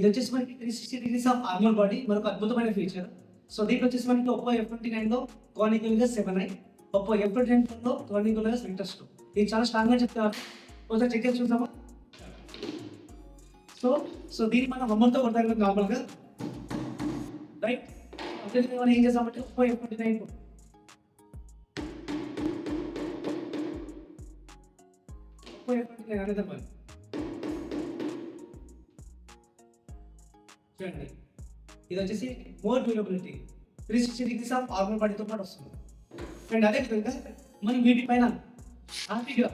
ఇది వచ్చేసి మనకి 360 degrees ఆఫ్ ఆర్మర్ బాడీ, మరొక అద్భుతమైన ఫీచర్. సో దీంట్లో వచ్చేసి మనకి ఒప్పో F29 లో కానికల్గా 7i, ఒప్పో F29 లో కానికల్గా స్వింటర్స్ 2. ఇది చాలా స్ట్రాంగ్ గా చెప్తారు. ఒకసారి చెక్ చేసి చూద్దామా? సో దీన్ని మనం హమ్మర్తో కొడతాం నార్మల్గా, రైట్? అదే మనం ఏం చేస్తామంటే ఒప్పో F29 అనేది మరి చూడండి, ఇది వచ్చేసి more durability 360 degrees of armour బాడీతో పాటు వస్తుంది. అండ్ అదే విధంగా మనం వీటి పైన హ్యాపీగా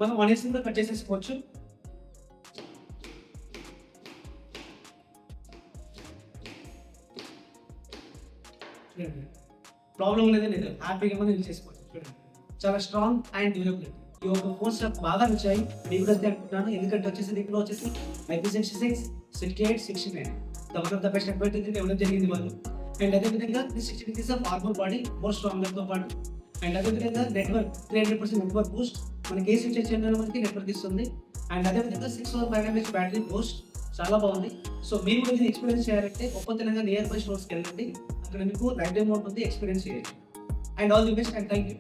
మనం 1 కూడా కట్ చేసేసుకోవచ్చు. చూడండి, ప్రాబ్లం అనేది లేదు, హ్యాపీగా మనం యూజ్ చేసుకోవచ్చు. చూడండి, చాలా స్ట్రాంగ్ అండ్ డ్యూరబిలిటీ. ఈ ఒక ఫోన్స్ నాకు బాగా నచ్చాయి, మీకు కూడా అనుకుంటున్నాను. ఎందుకంటే వచ్చేసి దీంట్లో వచ్చేసి IP66, 68, 69 one of the best advantage ఇవ్వడం జరిగింది వాళ్ళు. అండ్ అదేవిధంగా 360 degrees of armour body, more స్ట్రాంగర్తో పాటు. అండ్ అదేవిధంగా నెట్వర్క్ 300% నెట్వర్క్ బూస్ట్, మనకి ఏ స్విచ్ చేయడంలో మనకి నెట్వర్క్ ఇస్తుంది. అండ్ అదేవిధంగా 6,500 mAh బ్యాటరీ బూస్ట్, చాలా బాగుంది. సో మీరు కూడా ఇది ఎక్స్పీరియన్స్ చేయాలంటే ఒప్పో తెలంగాణ నియర్ బై స్టోర్స్కి వెళ్ళండి, అక్కడ మీకు లైఫ్ టైం మోడ్ ఉంది, ఎక్స్పీరియన్స్ చేయొచ్చు. And all the best and thank you.